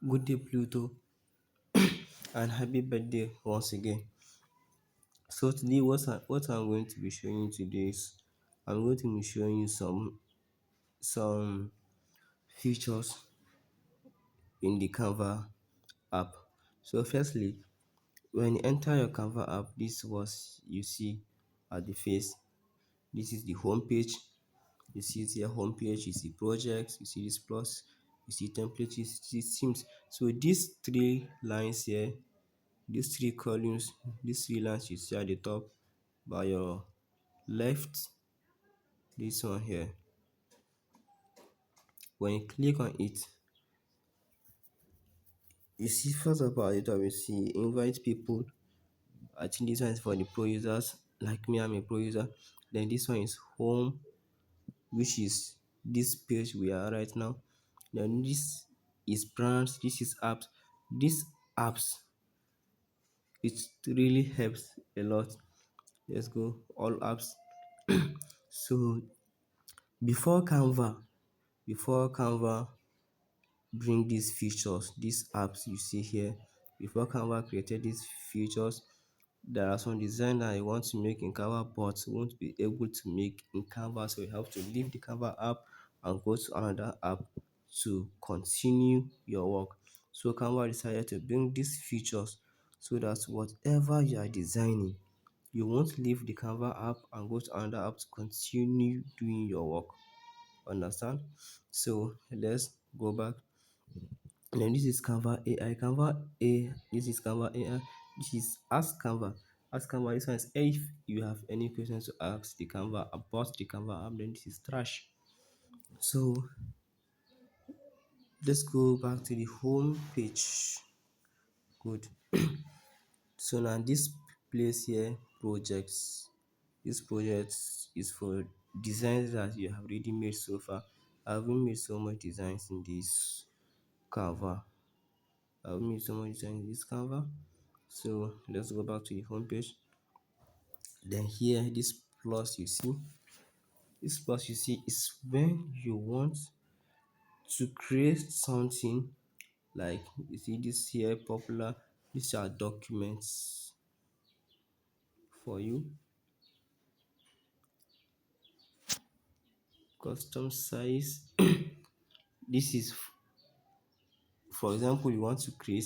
Good day, Pluto, and happy birthday once again. So today, what I'm going to be showing you today is I'm going to be showing you some features in the Canva app. So firstly, when you enter your Canva app, this is what you see at the face. This is the home page. You see it here, home page. You see projects. You see this plus. You see templates. You see themes. So these three lines here, these three columns, these three lines you see at the top by your left, this one here, when you click on it, you see first of all at the top you see invite people. I think this one is for the pro users like me. I'm a pro user. Then this one is home, which is this page we are right now. Then this is brands, this is apps. These apps, it really helps a lot. Let's go all apps. So before Canva, before Canva bring these features, these apps you see here, before Canva created these features, there are some design that I want to make in Canva but won't be able to make in Canva, so you have to leave the Canva app and go to another app to continue your work. So Canva decided to bring these features so that whatever you are designing, you won't leave the Canva app and go to another app to continue doing your work. Understand? So let's go back. And then this is Canva AI. This is Canva AI. This is Ask Canva. Ask Canva. This one is if you have any questions to ask the Canva about the Canva app, then this is trash. So let's go back to the home page. Good. So now this place here, projects. This project is for designs that you have already made so far. I haven't made so much designs in this Canva. I've made so much designs in this Canva. So let's go back to the home page. Then here, this plus you see, this plus you see is when you want to create something like you see this here popular. These are documents for you. Custom size. This is for example, you want to create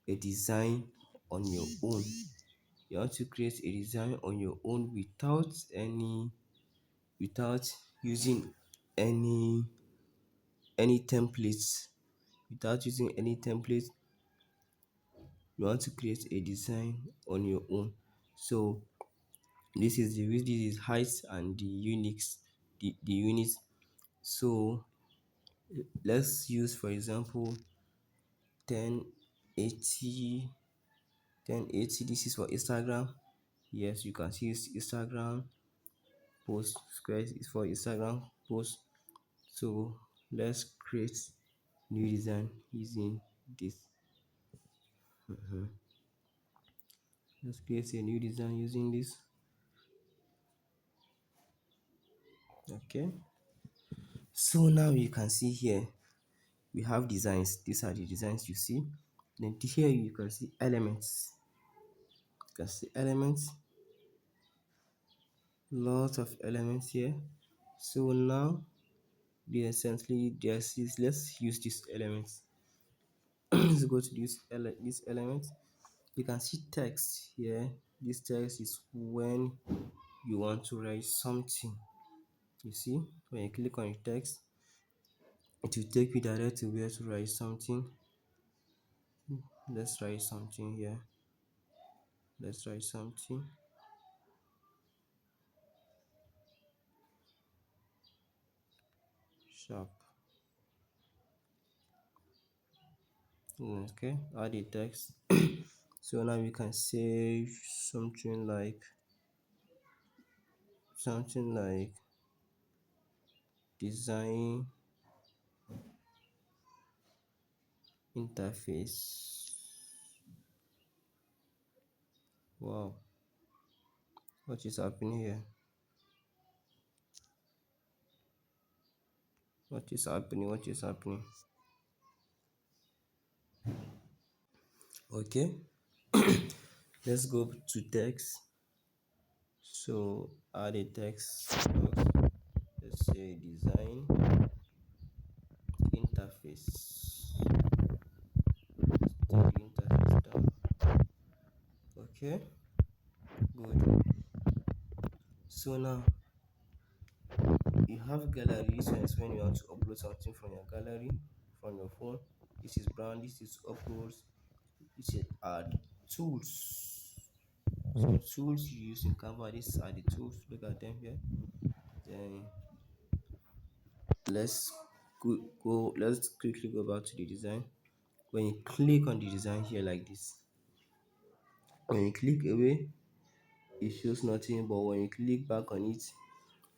a design on your own. You want to create a design on your own without using any templates, without using any template. You want to create a design on your own. So this is height and the units, the units. So let's use for example 1080. This is for Instagram. Yes, you can see it's Instagram post. Square is for Instagram post. So let's create new design using this. Let's create a new design using this. Okay, so now you can see here we have designs. These are the designs you see. Then here you can see elements. You can see elements, lots of elements here. So now essentially let's use these elements. Let's go to this element. You can see text here. This text is when you want to write something. You see, when you click on the text, it will take you direct to where to write something. Let's write something here. Let's write something. Sharp. Okay, add the text. So now we can say something like design interface. Wow, what is happening here? What is happening? Okay, let's go to text. So add a text box. Let's say design interface. Take the interface down. Okay, good. So now you have gallery. This one is when you want to upload something from your gallery, from your phone. This is brand. This is uploads. This is add tools. So tools you use in Canva. These are the tools. Look at them here. Then let's go. Let's quickly go back to the design. When you click on the design here like this, when you click away, it shows nothing. But when you click back on it,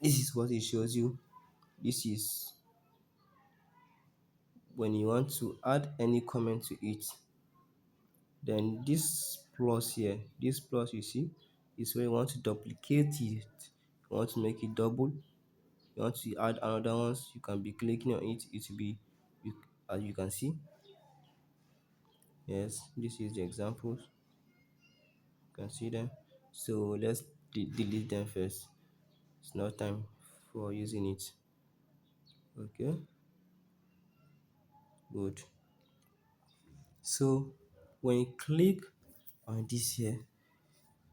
this is what it shows you. This is when you want to add any comment to it. Then this plus here, this plus you see, is where you want to duplicate it. You want to make it double. You want to add another ones. You can be clicking on it. It will be, as you can see. Yes, this is the examples. You can see them. So let's delete them first. It's not time for using it. Okay, good. So when you click on this here,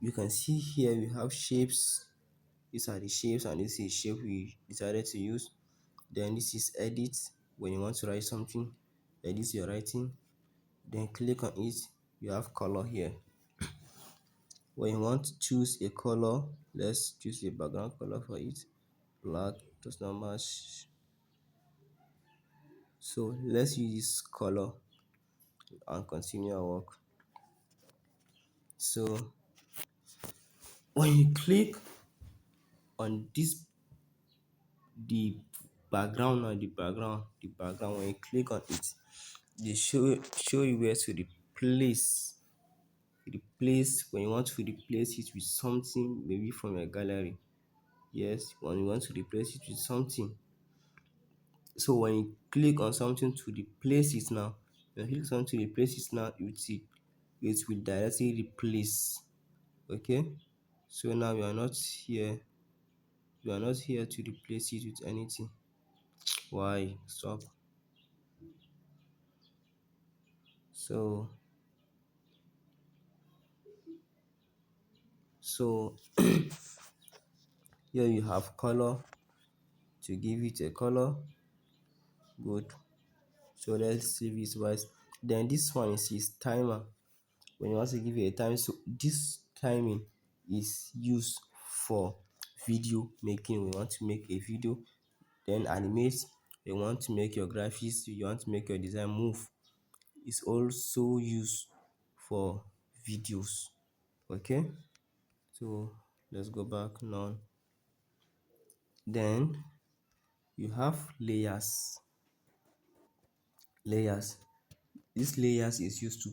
you can see here we have shapes. These are the shapes, and this is shape we decided to use. Then this is edit. When you want to write something, edit your writing. Then click on it. You have color here. When you want to choose a color, let's choose a background color for it. Black does not match. So let's use this color and continue our work. So when you click on this, the background, when you click on it, they show you where to replace when you want to replace it with something, maybe from your gallery. Yes, when you want to replace it with something. So when you click on something to replace it now, when you click something to replace it now, it will directly replace. Okay, so now you are not here to replace it with anything. Why? Stop. So so here you have color. To give it a color, good. So let's save it wise. Then this one is timer. When you want to give it a time, so this timing is used for video making. We want to make a video, then animate. You want to make your graphics, you want to make your design move. It's also used for videos. Okay, so let's go back now. Then you have layers. This layers is used to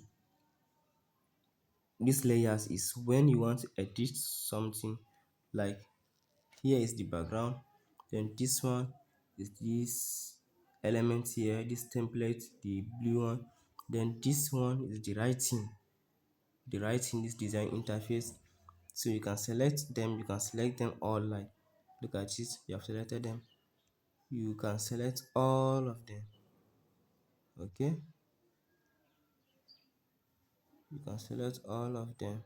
This layers is when you want to edit something. Like here is the background, then this one is this element here, this template, the blue one. Then this one is the writing, this design interface. So you can select them, all. Like, look at this, you have selected them. You can select all of them. Okay, you can select all of them.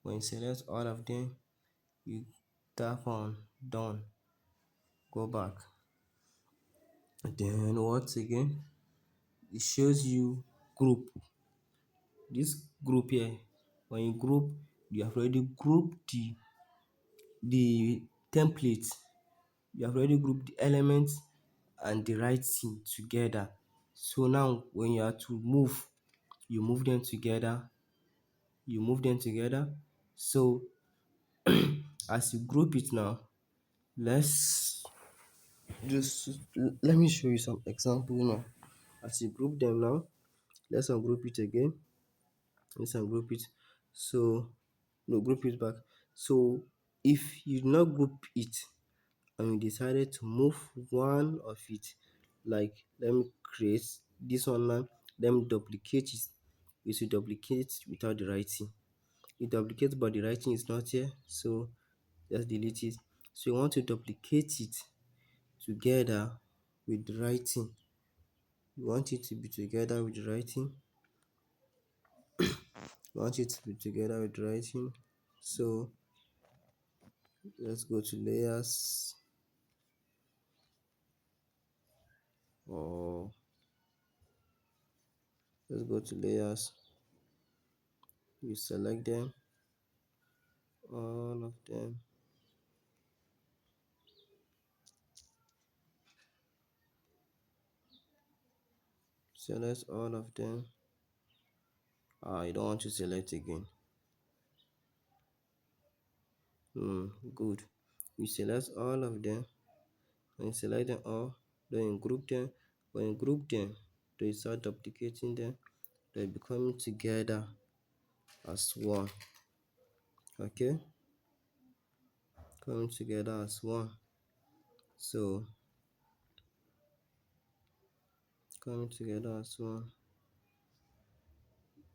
When you select all of them, you tap on done, go back. Then once again, it shows you group. This group here, when you group, you have already grouped the template. You have already grouped the elements and the writing together. So now when you have to move, you move them together. So as you group it now, let's just let me show you some example now. As you group them now, let's ungroup it again. Let's ungroup it. So no, group it back. So if you not group it and you decided to move one of it, like let me create this one now, them duplicate it, it will duplicate without the writing. It duplicates but the writing is not here, so just delete it. So you want to duplicate it together with the writing. You want it to be together with the writing. You want it to be together with the writing. So let's go to layers, or let's go to layers. You select them, all of them. Select all of them. I don't want to select again. Good. You select all of them. When you select them all, then you group them. When you group them, they start duplicating them. They become together as one. Okay, coming together as one. So coming together as one.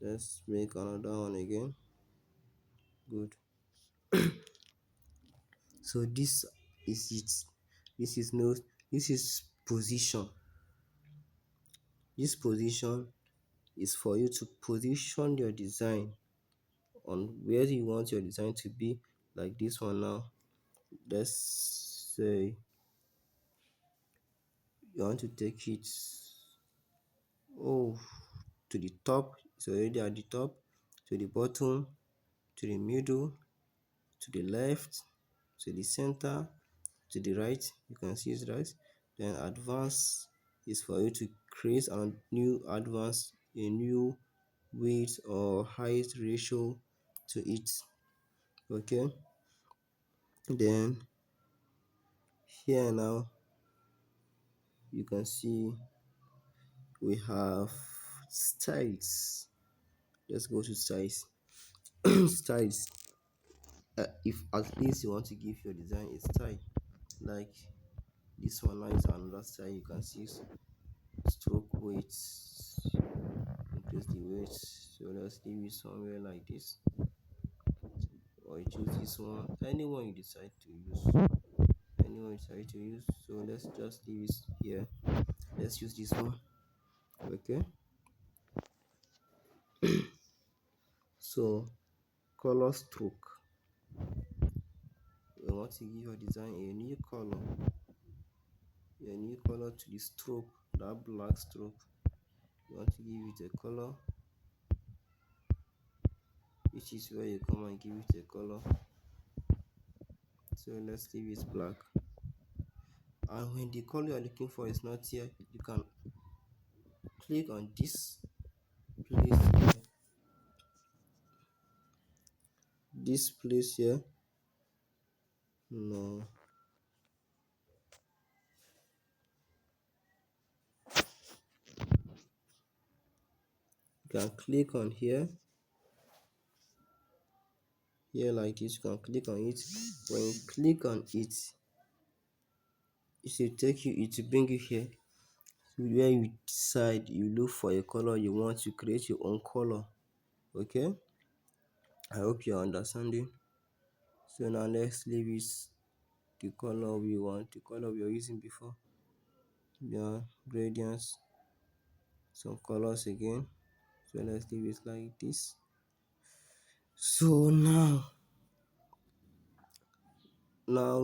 Let's make another one again. Good. So this is it. This is no. This is position. This position is for you to position your design on where you want your design to be. Like this one now. Let's say you want to take it, oh, to the top. It's already at the top, to the bottom, to the middle, to the left, to the center, to the right. You can see it's right. Then advance is for you to create a new advance, a new width or height ratio to it. Okay, then here now you can see we have styles. Let's go to styles. Styles, if at least you want to give your design a style, like this one now is another style. You can see stroke weight, increase the weight. So let's leave it somewhere like this, or you choose this one, anyone you decide to use, so let's just leave it here. Let's use this one. Okay, so color stroke, we want to give your design a new color to the stroke, that black stroke. You want to give it a color, which is where you come and give it a color. So let's leave it black. And when the color you're looking for is not here, you can click on this place here, no, you can click on here like this. You can click on it. When you click on it, it will take you, it will bring you here where you decide, you look for a color you want to create your own color. Okay, I hope you're understanding. So now let's leave it the color we want, the color we were using before. Yeah, gradients, some colors again. So let's leave it like this. So now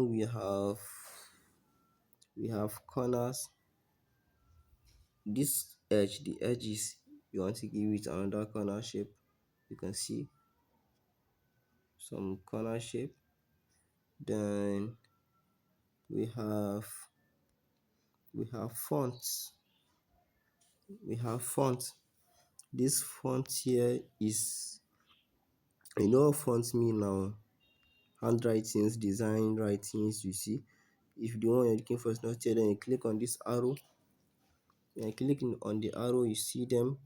we have corners. This edge, the edges, you want to give it another corner shape. You can see some corner shape. Then we have fonts. This font here is, you know what fonts mean now? Handwritings, design writings. You see, if the one you're looking for is not here, then you click on this arrow. When you click on the arrow, you see them,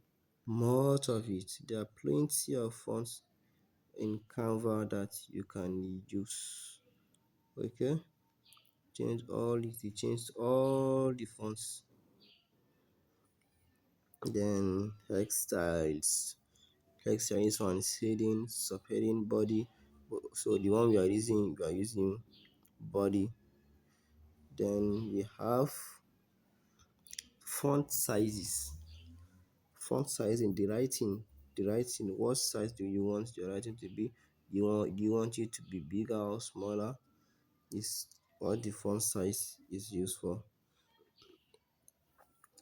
much of it. There are plenty of fonts in Canva that you can use. Okay, change all the fonts. Then textiles. Textile is one shading, subheading, body. So the one we are using body. Then we have font sizes. Font size in the writing. What size do you want your writing to be? Do you want it to be bigger or smaller? Is what the font size is used for.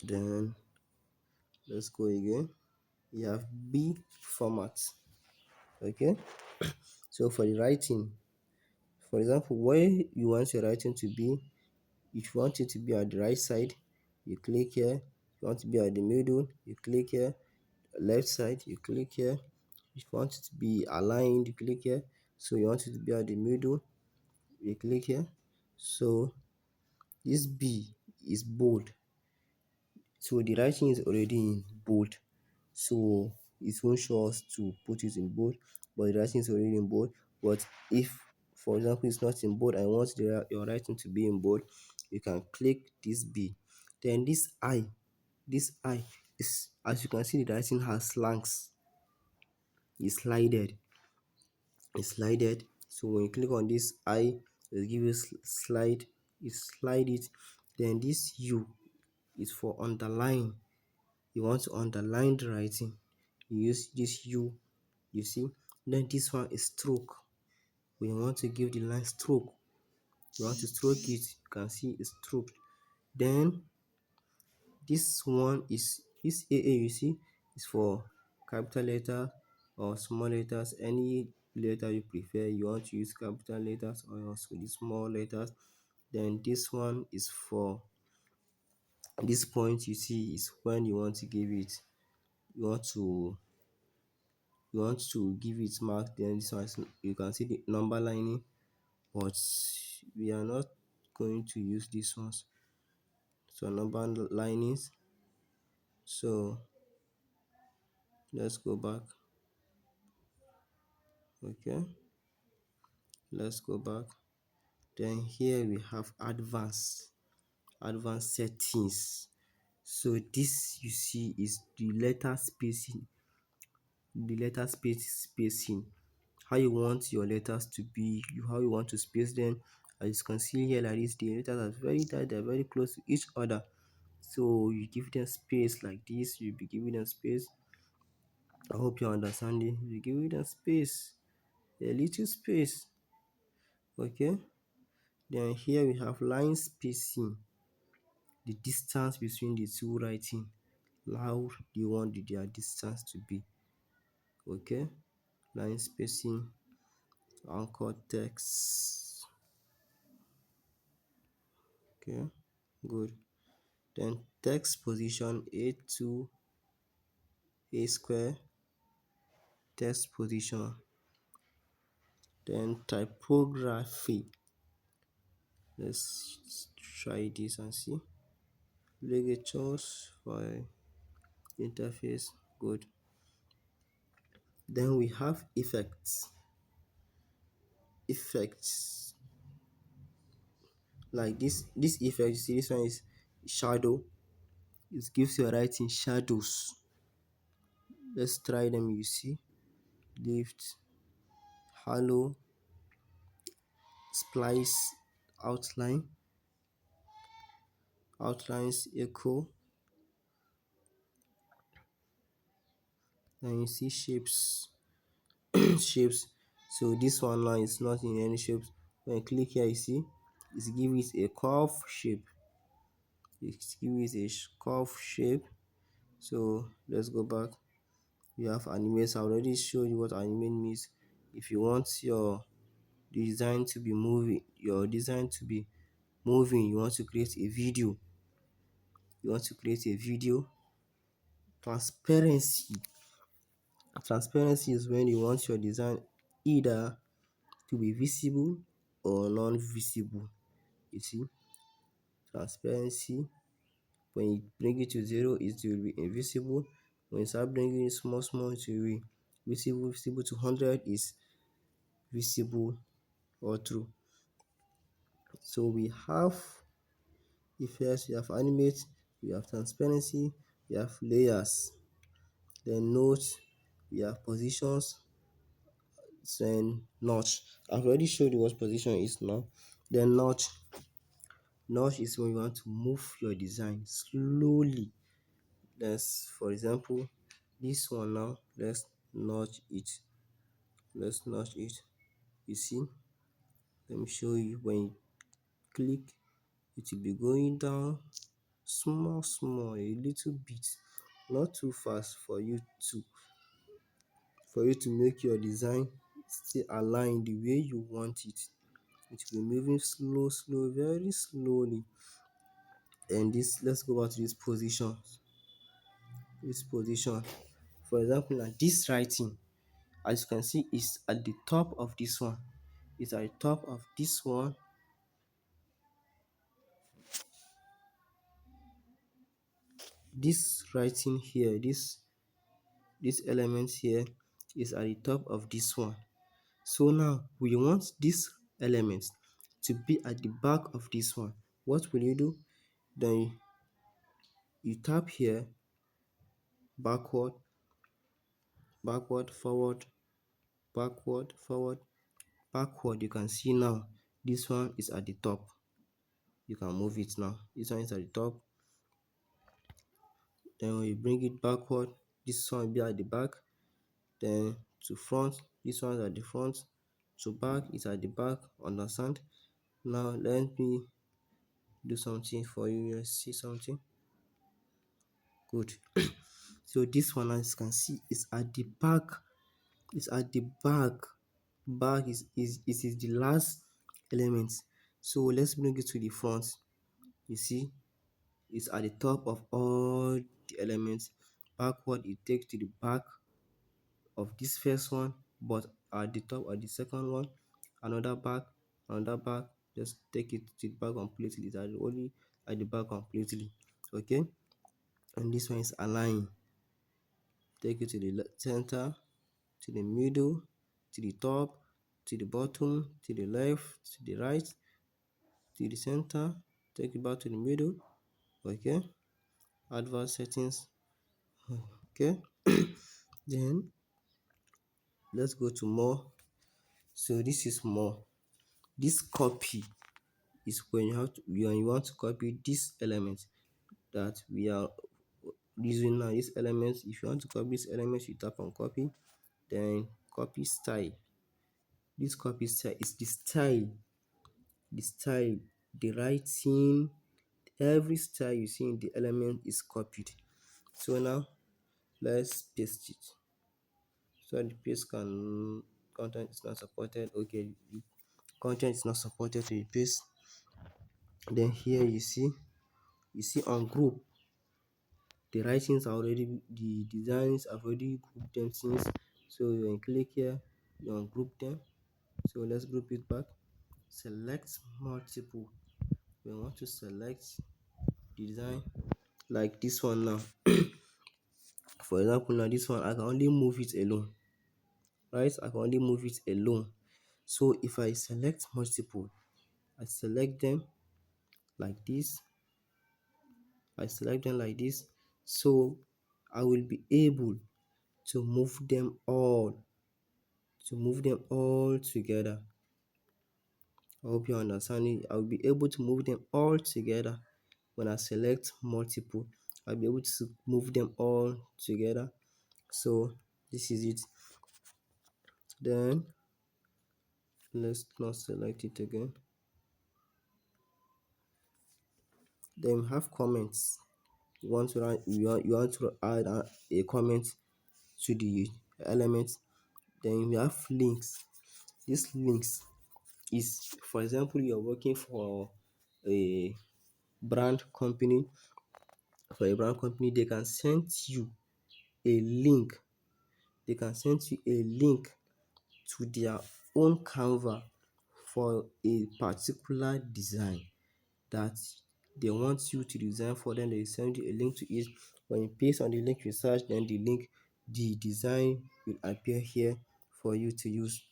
Then let's go again. We have B format. Okay. So for the writing, for example, where you want your writing to be, if you want it to be at the right side, you click here. If you want to be at the middle, you click here. Left side, you click here. If you want it to be aligned, you click here. So you want it to be at the middle, you click here. So this B is bold. So the writing is already in bold. So it won't show us to put it in bold, but the writing is already in bold. But if, for example, it's not in bold, I want your writing to be in bold, you can click this B. Then this I is, as you can see, the writing has slangs. It's slided. It's slided. So when you click on this I, it'll give you slide. You slide it. Then this U is for underline. You want to underline the writing, you use this U, you see. Then this one is stroke. When you want to give the line stroke, you want to stroke it, you can see it's stroked. Then this one is this AA, you see, is for capital letter or small letters, any letter you prefer. You want to use capital letters or also the small letters. Then this one is for this point, you see, is when you want to give it, you want to give it mark. Then this one you can see the number lining, but we are not going to use these ones. So number linings. So let's go back. Okay, let's go back. Then here we have advanced settings. So this, you see, is the letter spacing, spacing, how you want your letters to be, how you want to space them. As you can see here, like this, the letters are very tight, they're very close to each other. So you give them space like this, you'll be giving them space. I hope you're understanding. You give them space, a little space. Okay. Then here we have line spacing, the distance between the two writing. How do you want their distance to be? Okay. Line spacing, anchor text. Okay, good. Then text position A2, A square, text position. Then typography. Let's try this and see. Ligatures for interface, good. Then we have effects. Effects like this effect, you see, this one is shadow. It gives your writing shadows. Let's try them, you see. Lift, halo, splice, outline, outlines, echo. Then you see shapes. Shapes. So this one now is not in any shapes. When you click here, you see it's give it a curve shape. It's give it a curve shape. So let's go back. We have animate. I already showed you what animate means. If you want your design to be moving, you want to create a video. Transparency. Transparency is when you want your design either to be visible or non-visible. You see, transparency, when you bring it to 0, it will be invisible. When you start bringing it small, it will be visible. Visible to 100 is visible or true. So we have effects, we have animate, we have transparency, we have layers, then nodes, we have positions, then notch. I've already showed you what position is now. Then notch. Notch is when you want to move your design slowly. Let's, for example, this one now, let's notch it. Let's notch it. You see, let me show you. When you click, it will be going down small, small, a little bit, not too fast for you to make your design still align the way you want it. It will be moving slow, slow, very slowly. And this, let's go back to this position. This position, for example, now this writing, as you can see, is at the top of this one. It's at the top of this one. This writing here, this element here is at the top of this one. So now we want this element to be at the back of this one. What will you do? Then you tap here, backward, backward, forward, backward, forward, backward. You can see now this one is at the top. You can move it now. This one is at the top. Then when you bring it backward, this one will be at the back. Then to front, this one is at the front. To back is at the back. Understand? Now let me do something for you. Let's see something. Good. So this one, as you can see, is at the back. It's at the back. Back is the last element. So let's bring it to the front. You see, it's at the top of all the elements. Backward, it takes to the back of this first one, but at the top of the second one, another back, another back. Just take it to the back completely. It's at only at the back completely. Okay, and this one is align. Take it to the center, to the middle, to the top, to the bottom, to the left, to the right, to the center. Take it back to the middle. Okay, advanced settings. Okay, then let's go to more. So this is more. This copy is when you want to copy this element that we are using now. This element, if you want to copy this element, you tap on copy, then copy style. This copy style is the style, the writing, every style you see in the element is copied. So now let's paste it. So the paste content is not supported. Okay, the content is not supported to the paste. Then here you see on group, the writings are already, the designs have already grouped them since. So you click here, you ungroup them. So let's group it back. Select multiple. We want to select design like this one now. For example, now this one I can only move it alone, right? I can only move it alone. So if I select multiple, I select them like this, I select them like this, so I will be able to move them all, together. I hope you understand it. I'll be able to move them all together. When I select multiple, I'll be able to move them all together. So this is it. Then let's not select it again. Then we have comments. You want to add a comment to the element. Then we have links. These links is, for example, you're working for a brand company. For a brand company, they can send you a link. They can send you a link to their own Canva for a particular design that they want you to design for them. They send you a link to it. When you paste on the link, you search, then the design will appear here for you to use.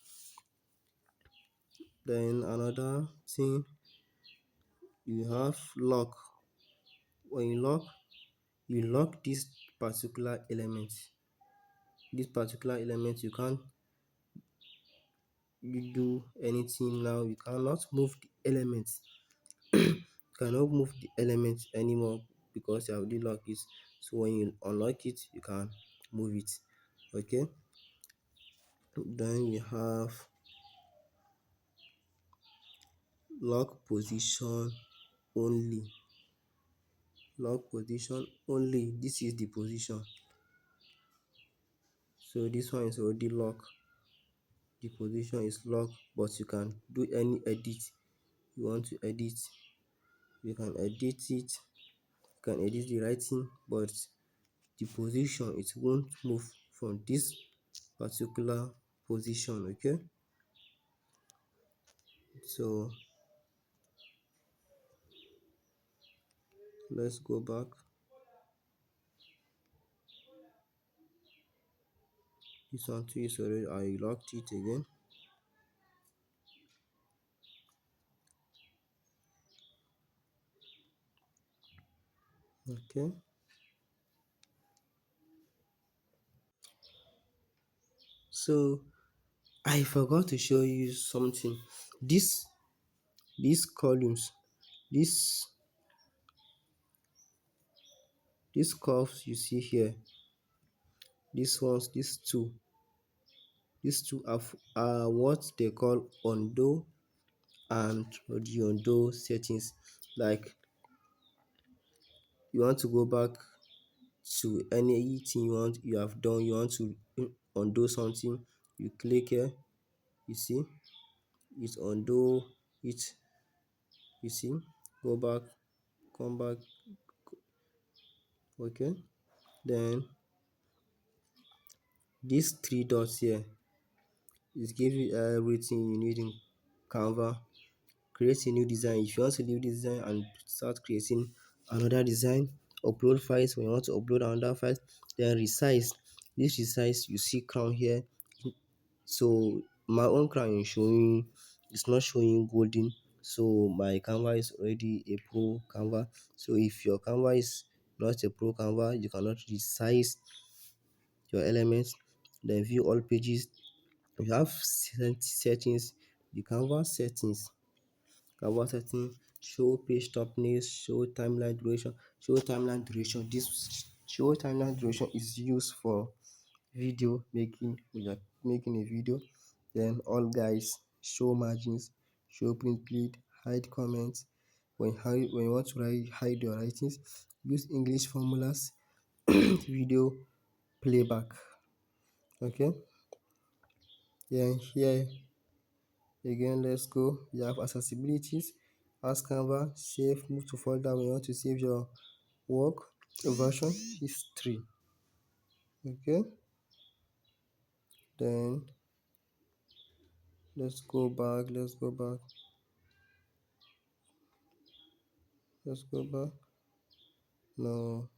Then another thing, you have lock. When you lock, you lock particular element this particular element, you can't you do anything now. You cannot move the element. You cannot move the element anymore because you have already locked it. So when you unlock it, you can move it. Okay, then we have lock position only. Lock position only. This is the position. So this one is already locked. The position is locked, but you can do any edit you want to edit. You can edit it. You can edit the writing, but the position, it won't move from this particular position. Okay, so let's go back. This one too is already, I locked it again. Okay, so I forgot to show you something. These columns, this these curves you see here, these two are what they call undo and the undo settings. Like, you want to go back to anything you have done, you want to undo something, you click here, you see it undo it, you see, go back, come back. Okay, then these three dots here is give you everything you need in Canva. Create a new design. If you want to leave this design and start creating another design, upload files. When you want to upload another file, then resize. This resize, you see crown here. So my own crown is showing, it's not showing golden. So my Canva is already a pro Canva. So if your Canva is not a pro Canva, you cannot resize your elements. Then view all pages. You have settings, the Canva setting, show page thumbnails, show timeline duration. This show timeline duration is used for video making. When you're making a video, then all guys, show margins, show print bleed, hide comments. When you want to hide your writings, use English formulas, video playback. Okay, then here again, let's go. You have accessibilities. Ask Canva, save, move to folder when you want to save your work. Version history. Okay, then let's go back. Now,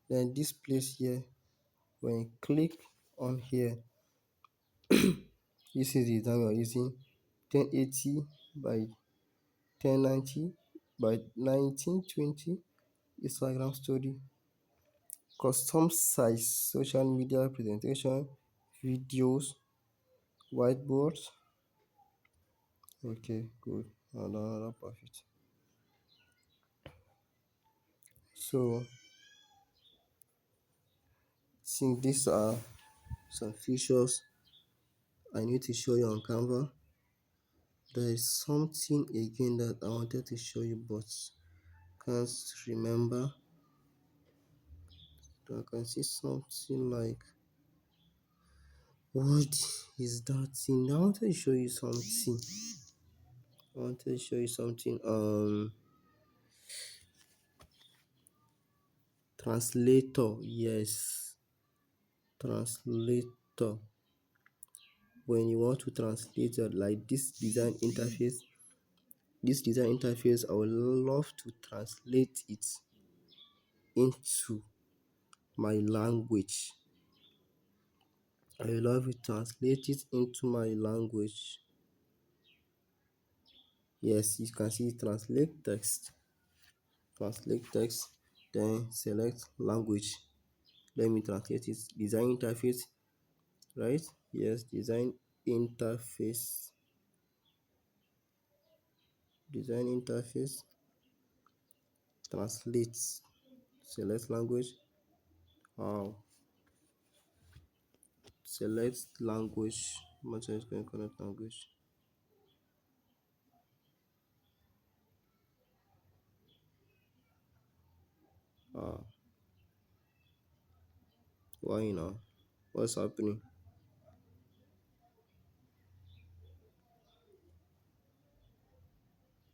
then this place here, when you click on here, this is the design we're using: 1080 by 1090 by 1920. Instagram story, custom size, social media presentation, videos, whiteboards. Okay, good. Another perfect. So, since these are some features I need to show you on Canva, there is something again that I wanted to show you but can't remember. I can see something like, what is that thing? I wanted to show you something. Translator. Yes, translator. When you want to translate like this design interface, I would love to translate it into my language. I love to translate it into my language. Yes, you can see translate text. Then select language. Let me translate it. Design interface, right? Yes, design interface. Design interface. Translate. Select language. Wow. Select language. Material is going to connect language. Ah, why now? What's happening?